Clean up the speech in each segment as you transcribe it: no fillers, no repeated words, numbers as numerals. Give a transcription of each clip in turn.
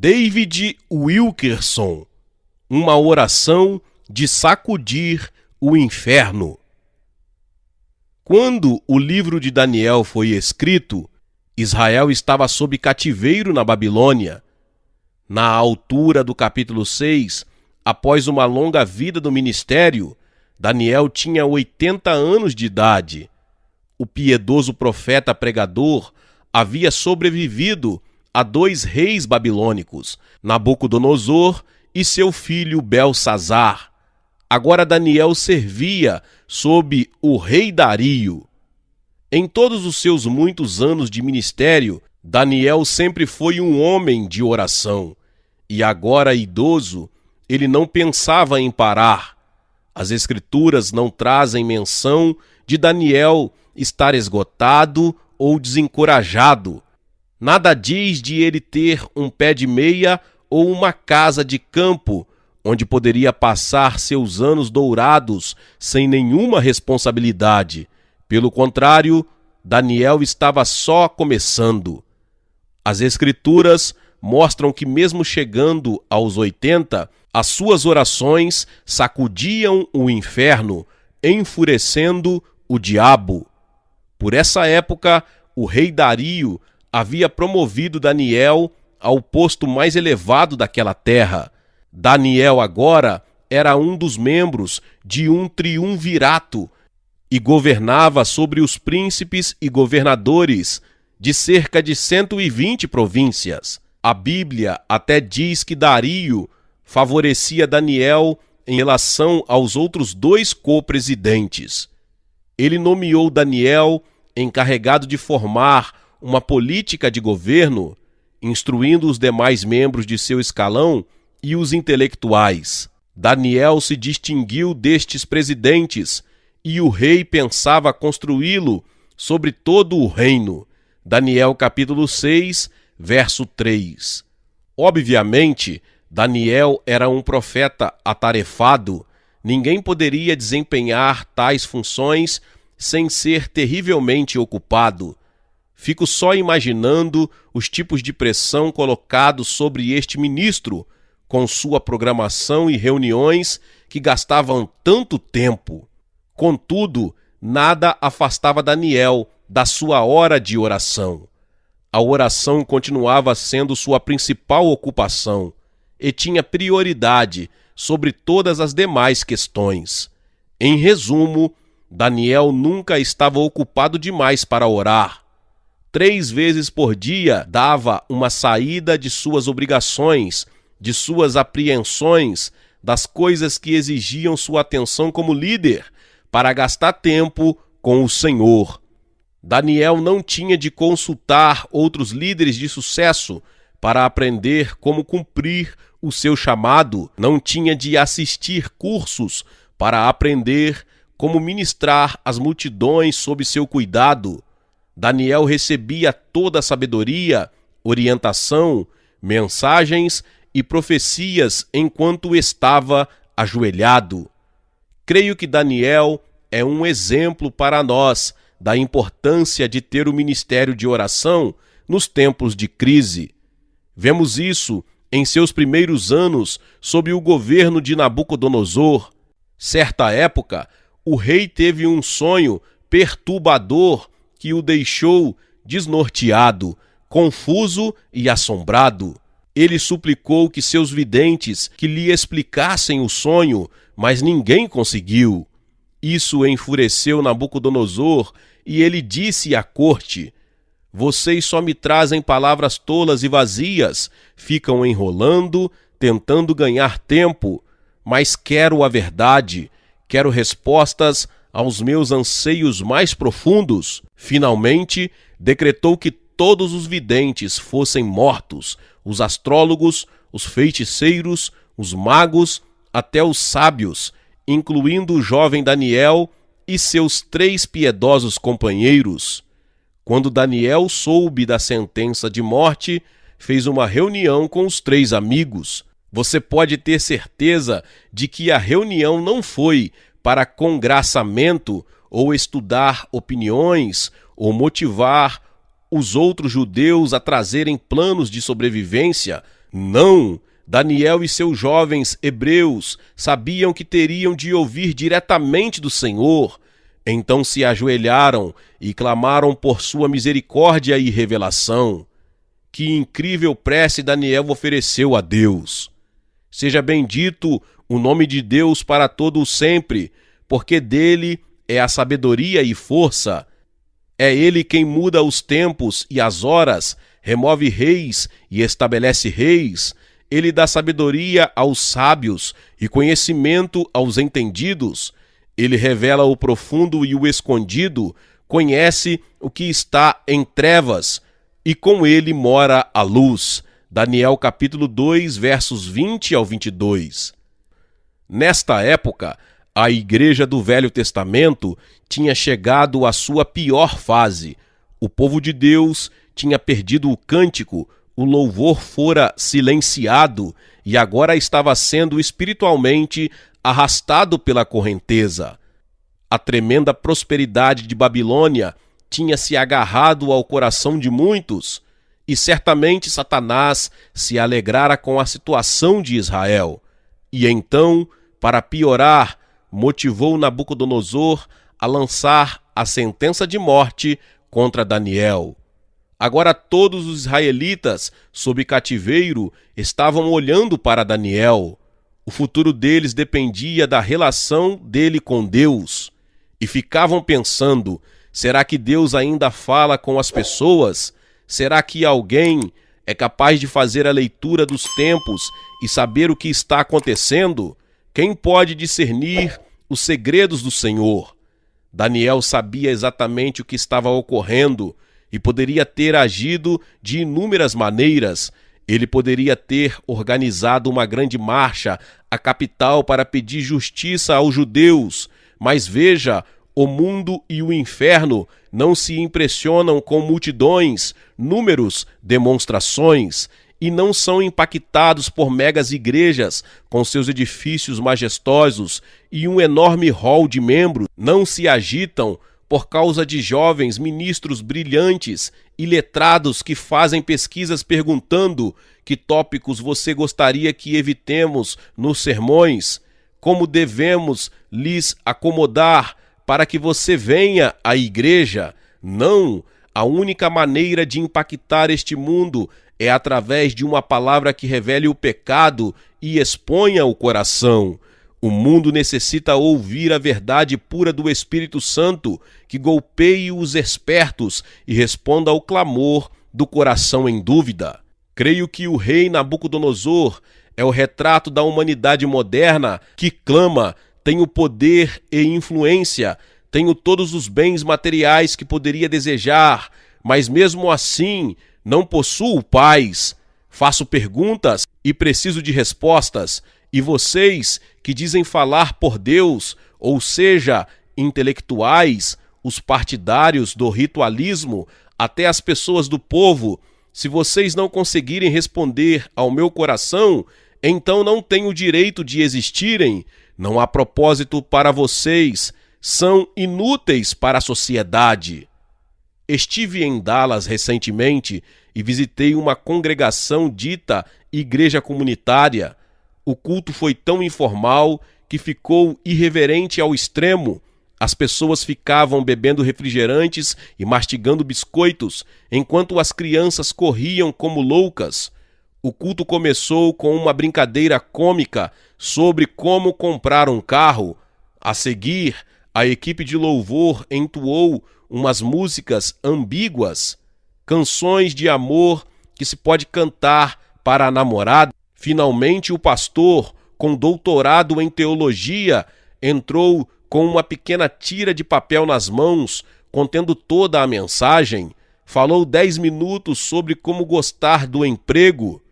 David Wilkerson, uma oração de sacudir o inferno. Quando o livro de Daniel foi escrito, Israel estava sob cativeiro na Babilônia. Na altura do capítulo 6, após uma longa vida do ministério, Daniel tinha 80 anos de idade. O piedoso profeta pregador havia sobrevivido a 2 reis babilônicos, Nabucodonosor e seu filho Belsazar. Agora Daniel servia sob o rei Dario. Em todos os seus muitos anos de ministério, Daniel sempre foi um homem de oração. E agora, idoso, ele não pensava em parar. As Escrituras não trazem menção de Daniel estar esgotado ou desencorajado. Nada diz de ele ter um pé de meia ou uma casa de campo, onde poderia passar seus anos dourados sem nenhuma responsabilidade. Pelo contrário, Daniel estava só começando. As Escrituras mostram que mesmo chegando aos 80, as suas orações sacudiam o inferno, enfurecendo o diabo. Por essa época, o rei Dario havia promovido Daniel ao posto mais elevado daquela terra. Daniel agora era um dos membros de um triunvirato e governava sobre os príncipes e governadores de cerca de 120 províncias. A Bíblia até diz que Dario favorecia Daniel em relação aos outros 2 co-presidentes. Ele nomeou Daniel encarregado de formar uma política de governo, instruindo os demais membros de seu escalão e os intelectuais. Daniel se distinguiu destes presidentes e o rei pensava construí-lo sobre todo o reino. Daniel capítulo 6, verso 3. Obviamente, Daniel era um profeta atarefado. Ninguém poderia desempenhar tais funções sem ser terrivelmente ocupado. Fico só imaginando os tipos de pressão colocados sobre este ministro, com sua programação e reuniões que gastavam tanto tempo. Contudo, nada afastava Daniel da sua hora de oração. A oração continuava sendo sua principal ocupação e tinha prioridade sobre todas as demais questões. Em resumo, Daniel nunca estava ocupado demais para orar. 3 vezes por dia dava uma saída de suas obrigações, de suas apreensões, das coisas que exigiam sua atenção como líder, para gastar tempo com o Senhor. Daniel não tinha de consultar outros líderes de sucesso para aprender como cumprir o seu chamado, não tinha de assistir cursos para aprender como ministrar as multidões sob seu cuidado. Daniel recebia toda a sabedoria, orientação, mensagens e profecias enquanto estava ajoelhado. Creio que Daniel é um exemplo para nós da importância de ter o ministério de oração nos tempos de crise. Vemos isso em seus primeiros anos sob o governo de Nabucodonosor. Certa época, o rei teve um sonho perturbador que o deixou desnorteado, confuso e assombrado. Ele suplicou que seus videntes que lhe explicassem o sonho, mas ninguém conseguiu. Isso enfureceu Nabucodonosor e ele disse à corte: "Vocês só me trazem palavras tolas e vazias, ficam enrolando, tentando ganhar tempo, mas quero a verdade, quero respostas aos meus anseios mais profundos." Finalmente, decretou que todos os videntes fossem mortos, os astrólogos, os feiticeiros, os magos, até os sábios, incluindo o jovem Daniel e seus 3 piedosos companheiros. Quando Daniel soube da sentença de morte, fez uma reunião com os 3 amigos. Você pode ter certeza de que a reunião não foi para congraçamento ou estudar opiniões ou motivar os outros judeus a trazerem planos de sobrevivência. Não! Daniel e seus jovens hebreus sabiam que teriam de ouvir diretamente do Senhor. Então se ajoelharam e clamaram por sua misericórdia e revelação. Que incrível prece Daniel ofereceu a Deus! Seja bendito o nome de Deus para todo o sempre, porque dele é a sabedoria e força. É ele quem muda os tempos e as horas, remove reis e estabelece reis. Ele dá sabedoria aos sábios e conhecimento aos entendidos. Ele revela o profundo e o escondido, conhece o que está em trevas, e com ele mora a luz. Daniel capítulo 2, versos 20 ao 22. Nesta época, a Igreja do Velho Testamento tinha chegado à sua pior fase. O povo de Deus tinha perdido o cântico, o louvor fora silenciado e agora estava sendo espiritualmente arrastado pela correnteza. A tremenda prosperidade de Babilônia tinha se agarrado ao coração de muitos, e certamente Satanás se alegrara com a situação de Israel. E então, para piorar, motivou Nabucodonosor a lançar a sentença de morte contra Daniel. Agora todos os israelitas, sob cativeiro, estavam olhando para Daniel. O futuro deles dependia da relação dele com Deus. E ficavam pensando, será que Deus ainda fala com as pessoas? Será que alguém é capaz de fazer a leitura dos tempos e saber o que está acontecendo? Quem pode discernir os segredos do Senhor? Daniel sabia exatamente o que estava ocorrendo e poderia ter agido de inúmeras maneiras. Ele poderia ter organizado uma grande marcha à capital para pedir justiça aos judeus. Mas veja, o mundo e o inferno não se impressionam com multidões, números, demonstrações, e não são impactados por megas igrejas com seus edifícios majestosos e um enorme hall de membros. Não se agitam por causa de jovens ministros brilhantes e letrados que fazem pesquisas perguntando que tópicos você gostaria que evitemos nos sermões, como devemos lhes acomodar para que você venha à igreja. Não, a única maneira de impactar este mundo é através de uma palavra que revele o pecado e exponha o coração. O mundo necessita ouvir a verdade pura do Espírito Santo, que golpeie os espertos e responda ao clamor do coração em dúvida. Creio que o rei Nabucodonosor é o retrato da humanidade moderna que clama: tenho poder e influência, tenho todos os bens materiais que poderia desejar, mas mesmo assim não possuo paz. Faço perguntas e preciso de respostas. E vocês que dizem falar por Deus, ou seja, intelectuais, os partidários do ritualismo, até as pessoas do povo, se vocês não conseguirem responder ao meu coração, então não têm o direito de existirem. Não há propósito para vocês, são inúteis para a sociedade. Estive em Dallas recentemente e visitei uma congregação dita igreja comunitária. O culto foi tão informal que ficou irreverente ao extremo. As pessoas ficavam bebendo refrigerantes e mastigando biscoitos, enquanto as crianças corriam como loucas. O culto começou com uma brincadeira cômica sobre como comprar um carro. A seguir, a equipe de louvor entoou umas músicas ambíguas, canções de amor que se pode cantar para a namorada. Finalmente, o pastor, com doutorado em teologia, entrou com uma pequena tira de papel nas mãos, contendo toda a mensagem. Falou 10 minutos sobre como gostar do emprego.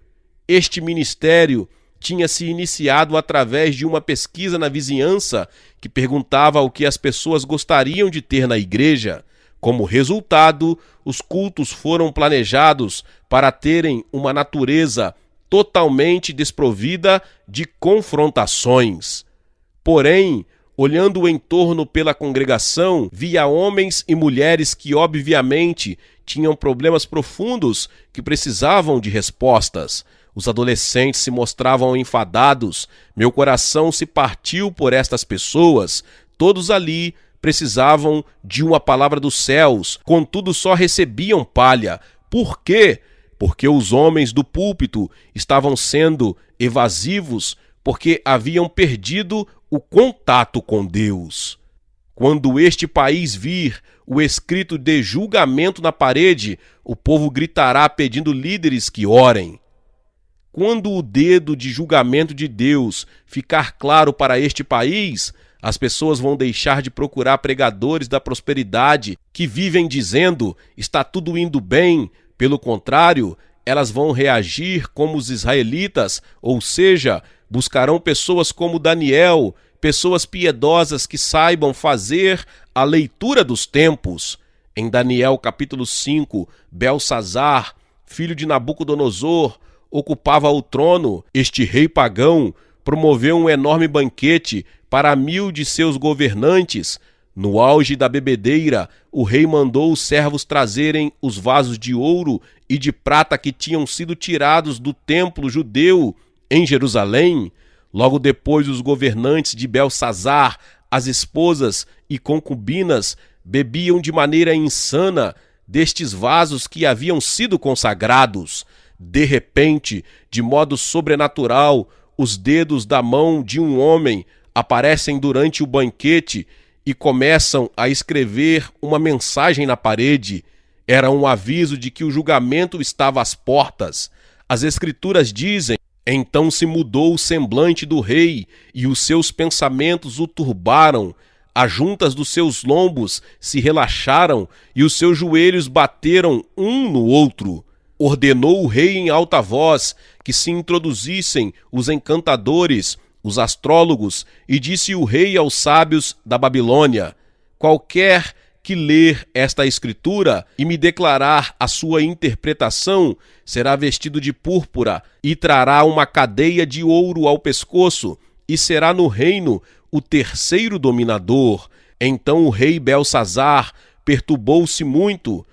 Este ministério tinha se iniciado através de uma pesquisa na vizinhança que perguntava o que as pessoas gostariam de ter na igreja. Como resultado, os cultos foram planejados para terem uma natureza totalmente desprovida de confrontações. Porém, olhando o entorno pela congregação, via homens e mulheres que obviamente tinham problemas profundos que precisavam de respostas. Os adolescentes se mostravam enfadados. Meu coração se partiu por estas pessoas. Todos ali precisavam de uma palavra dos céus, contudo só recebiam palha. Por quê? Porque os homens do púlpito estavam sendo evasivos, porque haviam perdido o contato com Deus. Quando este país vir o escrito de julgamento na parede, o povo gritará pedindo líderes que orem. Quando o dedo de julgamento de Deus ficar claro para este país, as pessoas vão deixar de procurar pregadores da prosperidade que vivem dizendo está tudo indo bem. Pelo contrário, elas vão reagir como os israelitas, ou seja, buscarão pessoas como Daniel, pessoas piedosas que saibam fazer a leitura dos tempos. Em Daniel capítulo 5, Belsazar, filho de Nabucodonosor, ocupava o trono. Este rei pagão promoveu um enorme banquete para 1000 de seus governantes. No auge da bebedeira, o rei mandou os servos trazerem os vasos de ouro e de prata que tinham sido tirados do templo judeu em Jerusalém. Logo depois, os governantes de Belsazar, as esposas e concubinas, bebiam de maneira insana destes vasos que haviam sido consagrados. De repente, de modo sobrenatural, os dedos da mão de um homem aparecem durante o banquete e começam a escrever uma mensagem na parede. Era um aviso de que o julgamento estava às portas. As escrituras dizem: então se mudou o semblante do rei e os seus pensamentos o turbaram. As juntas dos seus lombos se relaxaram e os seus joelhos bateram um no outro. Ordenou o rei em alta voz que se introduzissem os encantadores, os astrólogos, e disse o rei aos sábios da Babilônia: qualquer que ler esta escritura e me declarar a sua interpretação será vestido de púrpura e trará uma cadeia de ouro ao pescoço e será no reino o terceiro dominador. Então o rei Belsazar perturbou-se muito.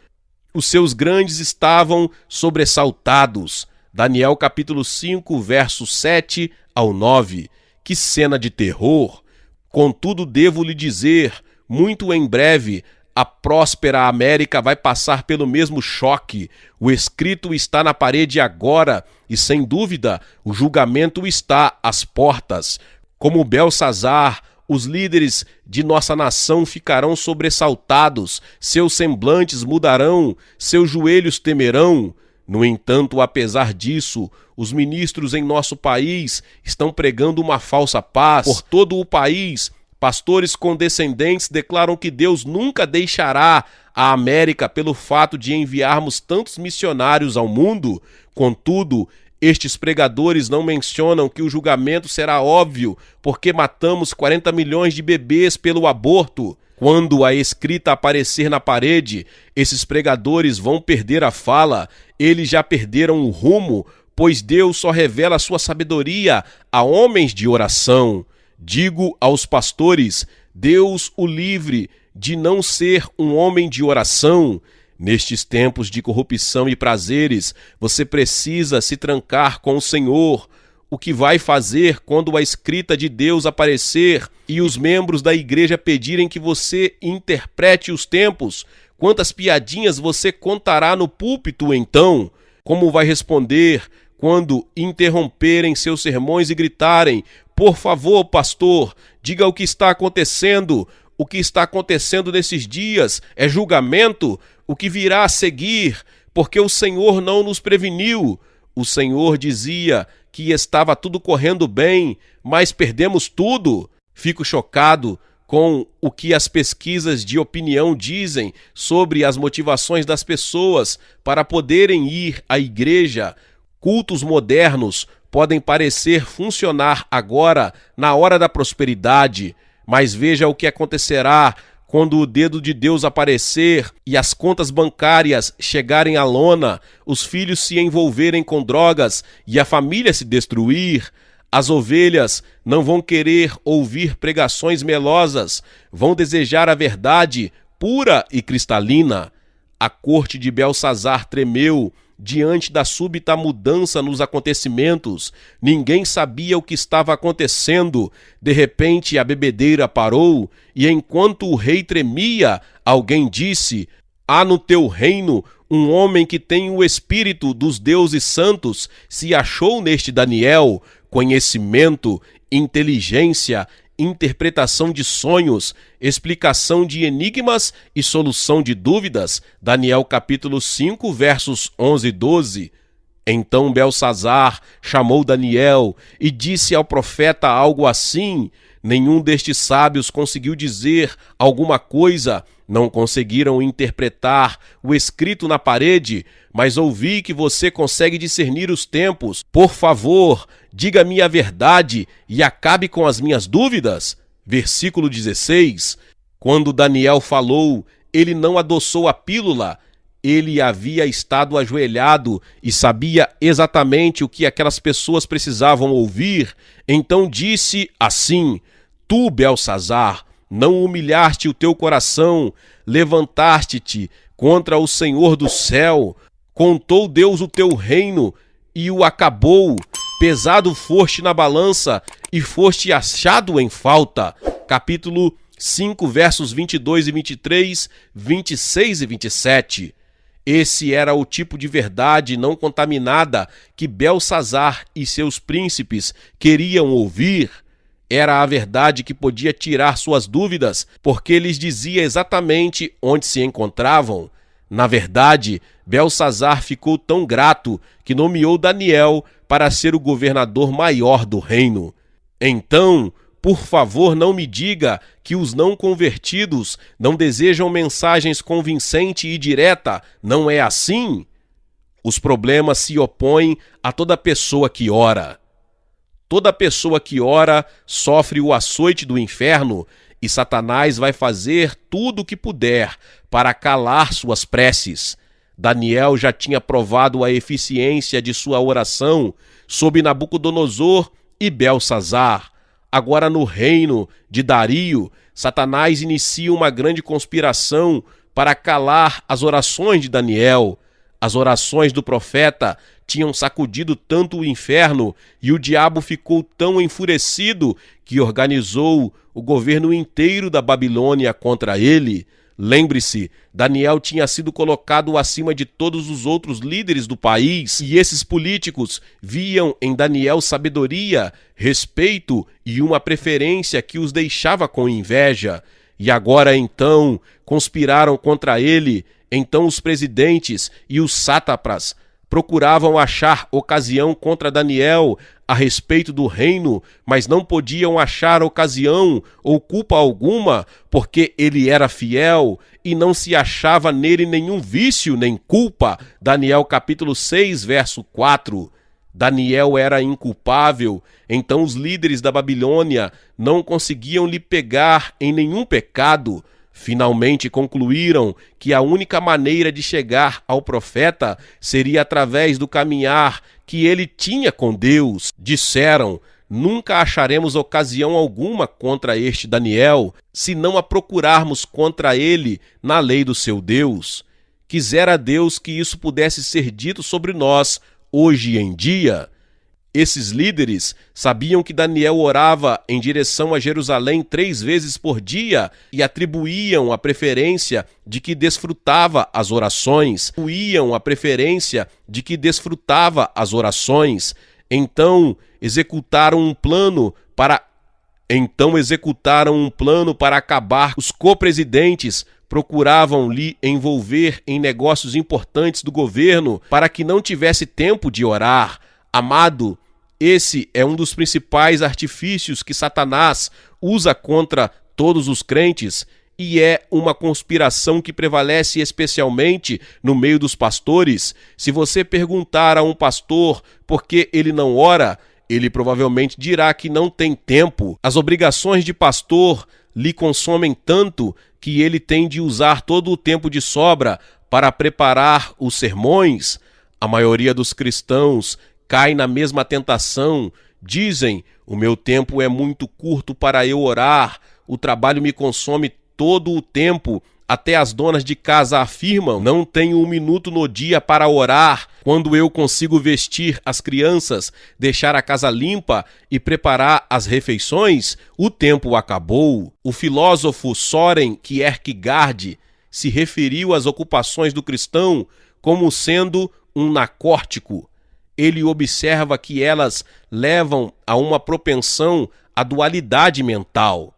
Os seus grandes estavam sobressaltados. Daniel capítulo 5, versos 7 ao 9. Que cena de terror! Contudo, devo lhe dizer, muito em breve, a próspera América vai passar pelo mesmo choque. O escrito está na parede agora e, sem dúvida, o julgamento está às portas. Como Belsazar, os líderes de nossa nação ficarão sobressaltados, seus semblantes mudarão, seus joelhos temerão. No entanto, apesar disso, os ministros em nosso país estão pregando uma falsa paz. Por todo o país, pastores condescendentes declaram que Deus nunca deixará a América pelo fato de enviarmos tantos missionários ao mundo. Contudo, estes pregadores não mencionam que o julgamento será óbvio, porque matamos 40 milhões de bebês pelo aborto. Quando a escrita aparecer na parede, esses pregadores vão perder a fala. Eles já perderam o rumo, pois Deus só revela sua sabedoria a homens de oração. Digo aos pastores: Deus o livre de não ser um homem de oração. Nestes tempos de corrupção e prazeres, você precisa se trancar com o Senhor. O que vai fazer quando a escrita de Deus aparecer e os membros da igreja pedirem que você interprete os tempos? Quantas piadinhas você contará no púlpito então? Como vai responder quando interromperem seus sermões e gritarem: por favor, pastor, diga o que está acontecendo? O que está acontecendo nesses dias é julgamento? O que virá a seguir? Porque o Senhor não nos preveniu. O Senhor dizia que estava tudo correndo bem, mas perdemos tudo. Fico chocado com o que as pesquisas de opinião dizem sobre as motivações das pessoas para poderem ir à igreja. Cultos modernos podem parecer funcionar agora na hora da prosperidade, mas veja o que acontecerá quando o dedo de Deus aparecer e as contas bancárias chegarem à lona, os filhos se envolverem com drogas e a família se destruir. As ovelhas não vão querer ouvir pregações melosas, vão desejar a verdade pura e cristalina. A corte de Belsazar tremeu diante da súbita mudança nos acontecimentos. Ninguém sabia o que estava acontecendo. De repente a bebedeira parou, e enquanto o rei tremia, alguém disse: há no teu reino um homem que tem o espírito dos deuses santos. Se achou neste Daniel conhecimento, inteligência, interpretação de sonhos, explicação de enigmas e solução de dúvidas. Daniel capítulo 5, versos 11 e 12. Então Beltsazar chamou Daniel e disse ao profeta algo assim: nenhum destes sábios conseguiu dizer alguma coisa, não conseguiram interpretar o escrito na parede, mas ouvi que você consegue discernir os tempos. Por favor, diga-me a verdade e acabe com as minhas dúvidas. Versículo 16. Quando Daniel falou, ele não adoçou a pílula. Ele havia estado ajoelhado e sabia exatamente o que aquelas pessoas precisavam ouvir. Então disse assim: tu, Beltsazar, não humilhaste o teu coração, levantaste-te contra o Senhor do céu, contou Deus o teu reino e o acabou. Pesado foste na balança e foste achado em falta. Capítulo 5, versos 22 e 23, 26 e 27. Esse era o tipo de verdade não contaminada que Beltsazar e seus príncipes queriam ouvir. Era a verdade que podia tirar suas dúvidas, porque lhes dizia exatamente onde se encontravam. Na verdade, Beltsazar ficou tão grato que nomeou Daniel para ser o governador maior do reino. Então, por favor, não me diga que os não convertidos não desejam mensagens convincente e direta. Não é assim? Os problemas se opõem a toda pessoa que ora. Toda pessoa que ora sofre o açoite do inferno, e Satanás vai fazer tudo o que puder para calar suas preces. Daniel já tinha provado a eficiência de sua oração sob Nabucodonosor e Beltsazar. Agora, no reino de Dario, Satanás inicia uma grande conspiração para calar as orações de Daniel. As orações do profeta tinham sacudido tanto o inferno e o diabo ficou tão enfurecido que organizou o governo inteiro da Babilônia contra ele. Lembre-se, Daniel tinha sido colocado acima de todos os outros líderes do país, e esses políticos viam em Daniel sabedoria, respeito e uma preferência que os deixava com inveja. E agora então conspiraram contra ele. Então os presidentes e os sátrapas procuravam achar ocasião contra Daniel a respeito do reino, mas não podiam achar ocasião ou culpa alguma, porque ele era fiel e não se achava nele nenhum vício nem culpa. Daniel capítulo 6, verso 4. Daniel era inculpável, então os líderes da Babilônia não conseguiam lhe pegar em nenhum pecado. Finalmente concluíram que a única maneira de chegar ao profeta seria através do caminhar que ele tinha com Deus. Disseram: nunca acharemos ocasião alguma contra este Daniel, se não a procurarmos contra ele na lei do seu Deus. Quisera Deus que isso pudesse ser dito sobre nós hoje em dia. Esses líderes sabiam que Daniel orava em direção a Jerusalém 3 vezes por dia e atribuíam a preferência de que desfrutava as orações. Então executaram um plano para acabar. Os co-presidentes procuravam lhe envolver em negócios importantes do governo para que não tivesse tempo de orar. Amado, esse é um dos principais artifícios que Satanás usa contra todos os crentes, e é uma conspiração que prevalece especialmente no meio dos pastores. Se você perguntar a um pastor por que ele não ora, ele provavelmente dirá que não tem tempo. As obrigações de pastor lhe consomem tanto que ele tem de usar todo o tempo de sobra para preparar os sermões. A maioria dos cristãos cai na mesma tentação. Dizem: o meu tempo é muito curto para eu orar, o trabalho me consome todo o tempo, até as donas de casa afirmam: não tenho um minuto no dia para orar, quando eu consigo vestir as crianças, deixar a casa limpa e preparar as refeições, o tempo acabou. O filósofo Søren Kierkegaard se referiu às ocupações do cristão como sendo um narcótico. Ele observa que elas levam a uma propensão à dualidade mental.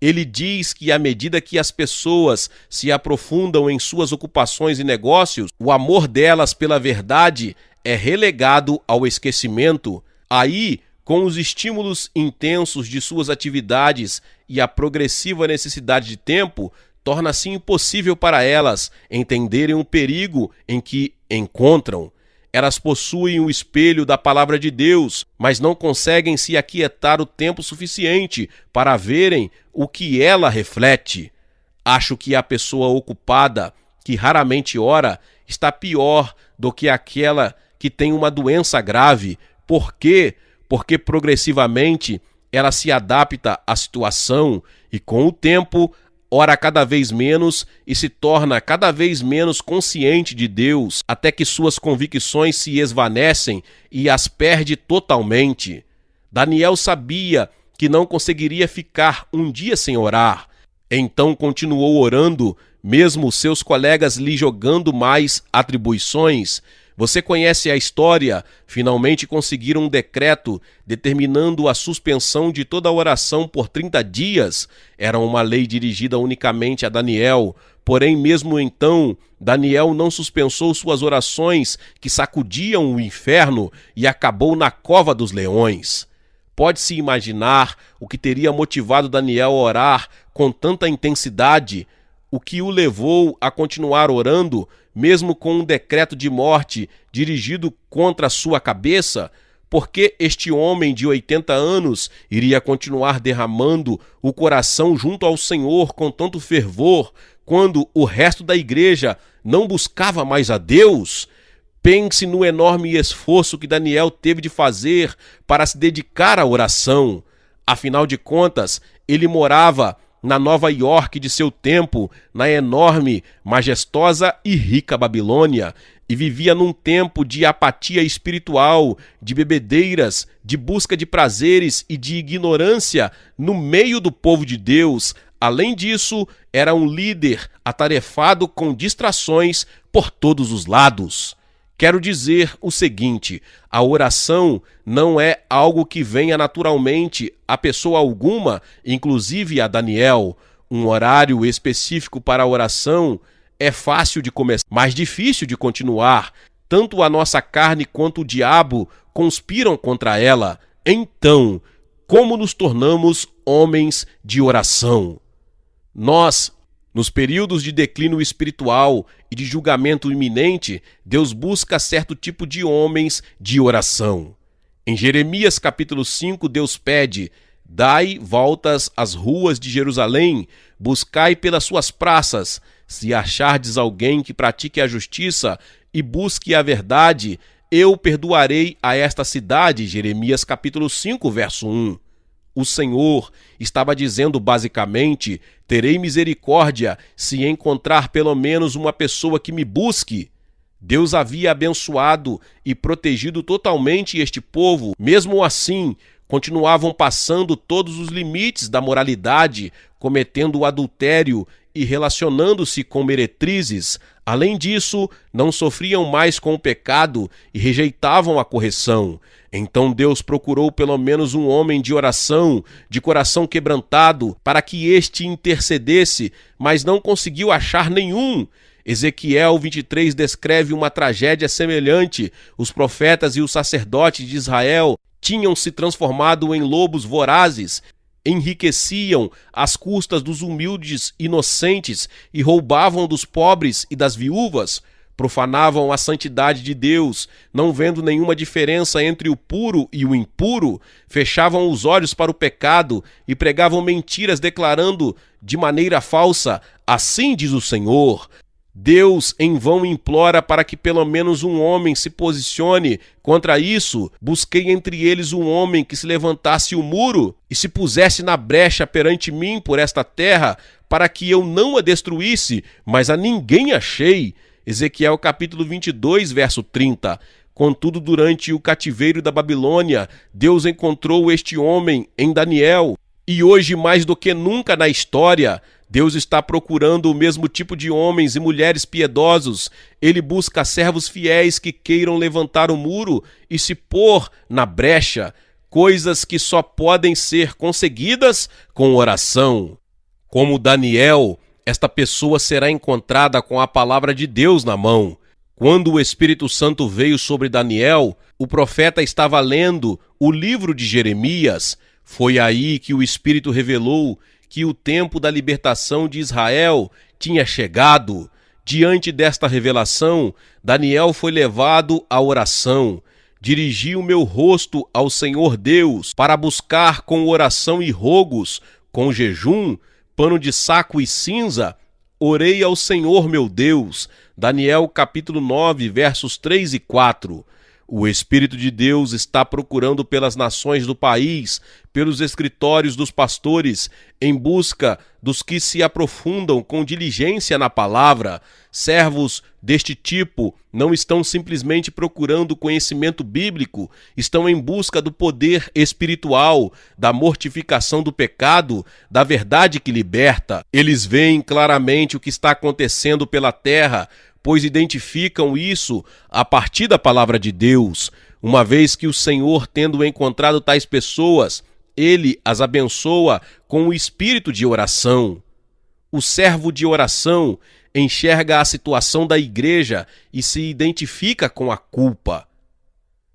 Ele diz que à medida que as pessoas se aprofundam em suas ocupações e negócios, o amor delas pela verdade é relegado ao esquecimento. Aí, com os estímulos intensos de suas atividades e a progressiva necessidade de tempo, torna-se impossível para elas entenderem o perigo em que encontram. Elas possuem o espelho da palavra de Deus, mas não conseguem se aquietar o tempo suficiente para verem o que ela reflete. Acho que a pessoa ocupada, que raramente ora, está pior do que aquela que tem uma doença grave. Por quê? Porque progressivamente ela se adapta à situação e, com o tempo, ora cada vez menos e se torna cada vez menos consciente de Deus, até que suas convicções se esvanecem e as perde totalmente. Daniel sabia que não conseguiria ficar um dia sem orar. Então continuou orando, mesmo seus colegas lhe jogando mais atribuições. Você conhece a história. Finalmente conseguiram um decreto determinando a suspensão de toda a oração por 30 dias. Era uma lei dirigida unicamente a Daniel. Porém, mesmo então, Daniel não suspensou suas orações que sacudiam o inferno e acabou na cova dos leões. Pode-se imaginar o que teria motivado Daniel a orar com tanta intensidade, o que o levou a continuar orando, mesmo com um decreto de morte dirigido contra sua cabeça. Porque este homem de 80 anos iria continuar derramando o coração junto ao Senhor com tanto fervor, quando o resto da igreja não buscava mais a Deus? Pense no enorme esforço que Daniel teve de fazer para se dedicar à oração. Afinal de contas, ele morava na Nova York de seu tempo, na enorme, majestosa e rica Babilônia, e vivia num tempo de apatia espiritual, de bebedeiras, de busca de prazeres e de ignorância no meio do povo de Deus. Além disso, era um líder atarefado com distrações por todos os lados. Quero dizer o seguinte: a oração não é algo que venha naturalmente a pessoa alguma, inclusive a Daniel. Um horário específico para a oração é fácil de começar, mas difícil de continuar. Tanto a nossa carne quanto o diabo conspiram contra ela. Então, como nos tornamos homens de oração? Nós, nos períodos de declínio espiritual e de julgamento iminente, Deus busca certo tipo de homens de oração. Em Jeremias capítulo 5, Deus pede: dai voltas às ruas de Jerusalém, buscai pelas suas praças, se achardes alguém que pratique a justiça e busque a verdade, eu perdoarei a esta cidade. Jeremias capítulo 5, verso 1. O Senhor estava dizendo basicamente: terei misericórdia se encontrar pelo menos uma pessoa que me busque. Deus havia abençoado e protegido totalmente este povo. Mesmo assim, continuavam passando todos os limites da moralidade, cometendo o adultério e relacionando-se com meretrizes. Além disso, não sofriam mais com o pecado e rejeitavam a correção. Então Deus procurou pelo menos um homem de oração, de coração quebrantado, para que este intercedesse, mas não conseguiu achar nenhum. Ezequiel 23 descreve uma tragédia semelhante. Os profetas e os sacerdotes de Israel tinham se transformado em lobos vorazes, enriqueciam às custas dos humildes inocentes e roubavam dos pobres e das viúvas. Profanavam a santidade de Deus, não vendo nenhuma diferença entre o puro e o impuro, fechavam os olhos para o pecado e pregavam mentiras declarando de maneira falsa: assim diz o Senhor. Deus em vão implora para que pelo menos um homem se posicione contra isso. Busquei entre eles um homem que se levantasse o muro e se pusesse na brecha perante mim por esta terra, para que eu não a destruísse, mas a ninguém achei. Ezequiel capítulo 22, verso 30. Contudo, durante o cativeiro da Babilônia, Deus encontrou este homem em Daniel. E hoje, mais do que nunca na história, Deus está procurando o mesmo tipo de homens e mulheres piedosos. Ele busca servos fiéis que queiram levantar o muro e se pôr na brecha, coisas que só podem ser conseguidas com oração. Como Daniel, esta pessoa será encontrada com a palavra de Deus na mão. Quando o Espírito Santo veio sobre Daniel, o profeta estava lendo o livro de Jeremias. Foi aí que o Espírito revelou que o tempo da libertação de Israel tinha chegado. Diante desta revelação, Daniel foi levado à oração. Dirigi o meu rosto ao Senhor Deus para buscar com oração e rogos, com jejum, pano de saco e cinza, orei ao Senhor meu Deus. Daniel capítulo 9, versos 3 e 4. O Espírito de Deus está procurando pelas nações do país, pelos escritórios dos pastores, em busca dos que se aprofundam com diligência na palavra. Servos deste tipo não estão simplesmente procurando conhecimento bíblico, estão em busca do poder espiritual, da mortificação do pecado, da verdade que liberta. Eles veem claramente o que está acontecendo pela terra, pois identificam isso a partir da palavra de Deus. Uma vez que o Senhor, tendo encontrado tais pessoas, Ele as abençoa com o espírito de oração. O servo de oração enxerga a situação da igreja e se identifica com a culpa.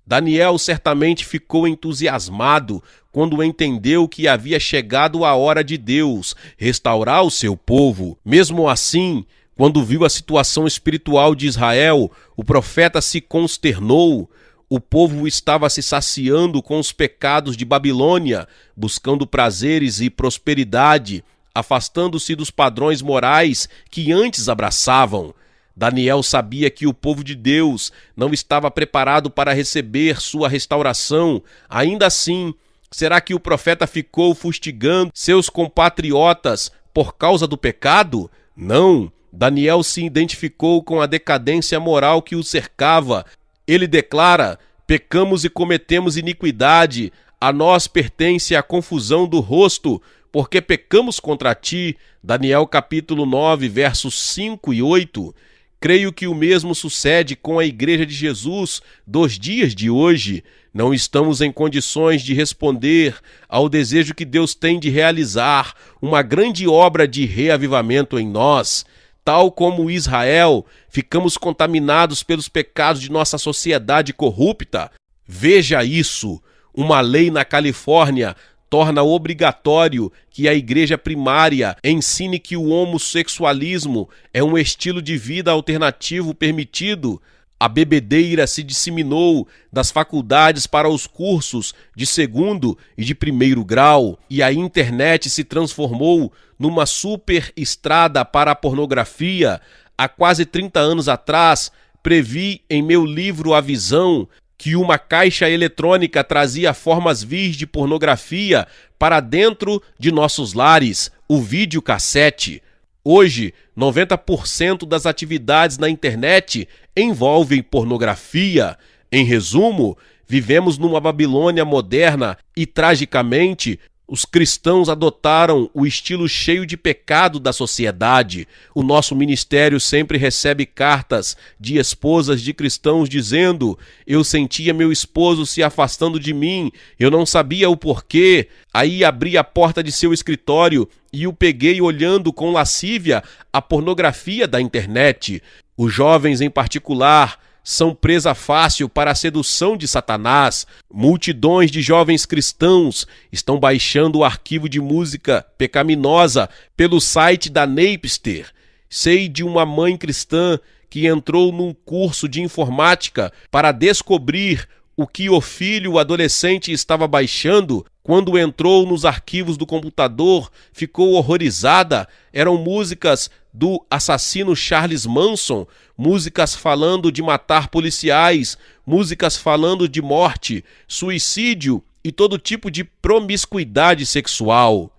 Daniel certamente ficou entusiasmado quando entendeu que havia chegado a hora de Deus restaurar o seu povo. Mesmo assim, quando viu a situação espiritual de Israel, o profeta se consternou. O povo estava se saciando com os pecados de Babilônia, buscando prazeres e prosperidade, afastando-se dos padrões morais que antes abraçavam. Daniel sabia que o povo de Deus não estava preparado para receber sua restauração. Ainda assim, será que o profeta ficou fustigando seus compatriotas por causa do pecado? Não. Daniel se identificou com a decadência moral que o cercava. Ele declara: pecamos e cometemos iniquidade, a nós pertence a confusão do rosto, porque pecamos contra ti. Daniel capítulo 9, versos 5 e 8. Creio que o mesmo sucede com a Igreja de Jesus dos dias de hoje. Não estamos em condições de responder ao desejo que Deus tem de realizar uma grande obra de reavivamento em nós. Tal como Israel, ficamos contaminados pelos pecados de nossa sociedade corrupta. Veja isso: uma lei na Califórnia torna obrigatório que a igreja primária ensine que o homossexualismo é um estilo de vida alternativo permitido. A bebedeira se disseminou das faculdades para os cursos de segundo e de primeiro grau, e a internet se transformou numa super estrada para a pornografia. Há quase 30 anos atrás, previ em meu livro A Visão que uma caixa eletrônica trazia formas vis de pornografia para dentro de nossos lares, o videocassete. Hoje, 90% das atividades na internet envolvem pornografia. Em resumo, vivemos numa Babilônia moderna e, tragicamente, os cristãos adotaram o estilo cheio de pecado da sociedade. O nosso ministério sempre recebe cartas de esposas de cristãos dizendo: eu sentia meu esposo se afastando de mim, eu não sabia o porquê. Aí abri a porta de seu escritório e o peguei olhando com lascívia a pornografia da internet. Os jovens, em particular, são presa fácil para a sedução de Satanás. Multidões de jovens cristãos estão baixando o arquivo de música pecaminosa pelo site da Napster. Sei de uma mãe cristã que entrou num curso de informática para descobrir O que o filho adolescente estava baixando, quando entrou nos arquivos do computador, ficou horrorizada. Eram músicas do assassino Charles Manson, músicas falando de matar policiais, músicas falando de morte, suicídio e todo tipo de promiscuidade sexual.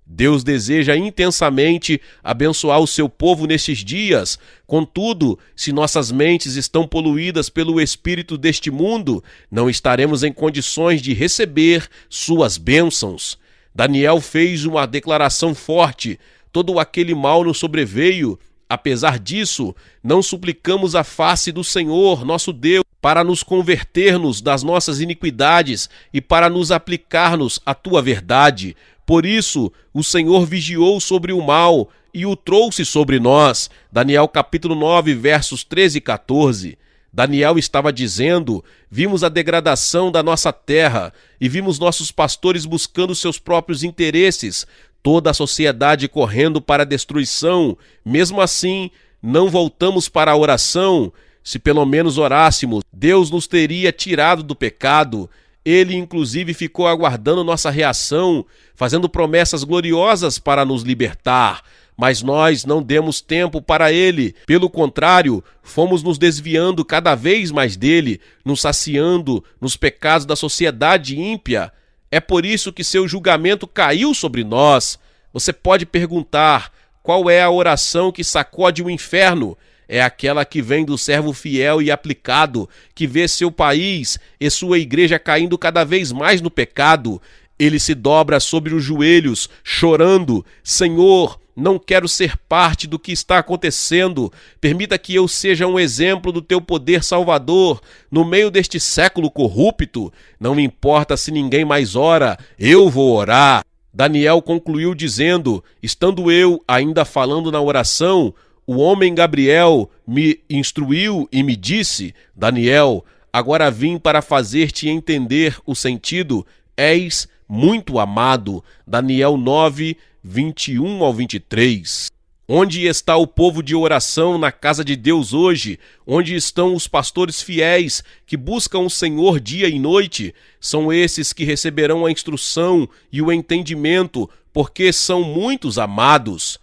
Deus deseja intensamente abençoar o seu povo nestes dias. Contudo, se nossas mentes estão poluídas pelo espírito deste mundo, não estaremos em condições de receber suas bênçãos. Daniel fez uma declaração forte: todo aquele mal nos sobreveio. Apesar disso, não suplicamos a face do Senhor, nosso Deus, para nos converter-nos das nossas iniquidades e para nos aplicar-nos à tua verdade. Por isso, o Senhor vigiou sobre o mal e o trouxe sobre nós. Daniel capítulo 9, versos 13 e 14. Daniel estava dizendo: vimos a degradação da nossa terra e vimos nossos pastores buscando seus próprios interesses, toda a sociedade correndo para a destruição. Mesmo assim, não voltamos para a oração. Se pelo menos orássemos, Deus nos teria tirado do pecado. Ele, inclusive, ficou aguardando nossa reação, fazendo promessas gloriosas para nos libertar. Mas nós não demos tempo para ele. Pelo contrário, fomos nos desviando cada vez mais dele, nos saciando nos pecados da sociedade ímpia. É por isso que seu julgamento caiu sobre nós. Você pode perguntar: qual é a oração que sacode o inferno? É aquela que vem do servo fiel e aplicado, que vê seu país e sua igreja caindo cada vez mais no pecado. Ele se dobra sobre os joelhos, chorando: Senhor, não quero ser parte do que está acontecendo. Permita que eu seja um exemplo do teu poder salvador no meio deste século corrupto. Não me importa se ninguém mais ora, eu vou orar. Daniel concluiu dizendo: estando eu ainda falando na oração, o homem Gabriel me instruiu e me disse: Daniel, agora vim para fazer-te entender o sentido. És muito amado. Daniel 9, 21 ao 23. Onde está o povo de oração na casa de Deus hoje? Onde estão os pastores fiéis que buscam o Senhor dia e noite? São esses que receberão a instrução e o entendimento, porque são muitos amados.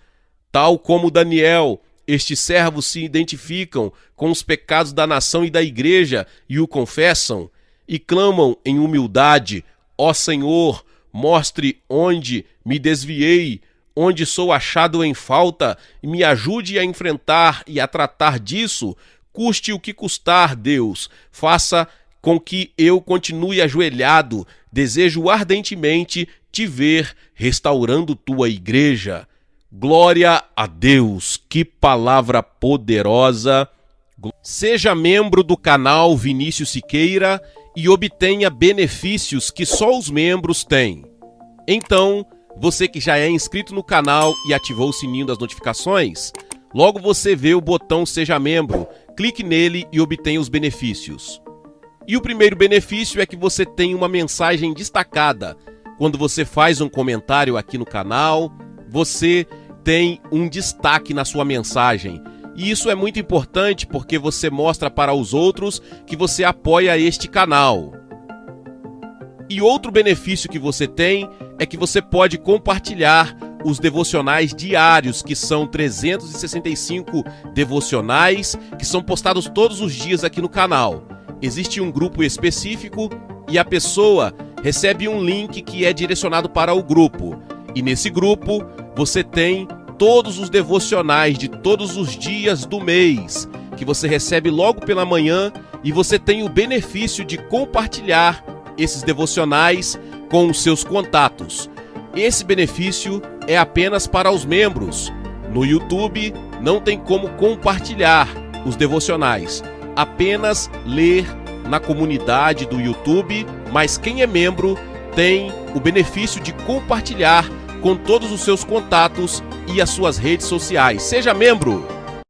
Tal como Daniel, estes servos se identificam com os pecados da nação e da igreja e o confessam e clamam em humildade: ó Senhor, mostre onde me desviei, onde sou achado em falta, e me ajude a enfrentar e a tratar disso, custe o que custar, Deus. Faça com que eu continue ajoelhado. Desejo ardentemente te ver restaurando tua igreja. Glória a Deus, que palavra poderosa. Seja membro do canal Vinícius Siqueira e obtenha benefícios que só os membros têm. Então, você que já é inscrito no canal e ativou o sininho das notificações, logo você vê o botão Seja Membro, clique nele e obtenha os benefícios. E o primeiro benefício é que você tem uma mensagem destacada. Quando você faz um comentário aqui no canal, você tem um destaque na sua mensagem. E isso é muito importante porque você mostra para os outros que você apoia este canal. E outro benefício que você tem é que você pode compartilhar os devocionais diários, que são 365 devocionais, que são postados todos os dias aqui no canal. Existe um grupo específico e a pessoa recebe um link que é direcionado para o grupo. E nesse grupo você tem todos os devocionais de todos os dias do mês, que você recebe logo pela manhã, e você tem o benefício de compartilhar esses devocionais com os seus contatos. Esse benefício é apenas para os membros. No YouTube não tem como compartilhar os devocionais, apenas ler na comunidade do YouTube, mas quem é membro tem o benefício de compartilhar com todos os seus contatos e as suas redes sociais. Seja membro!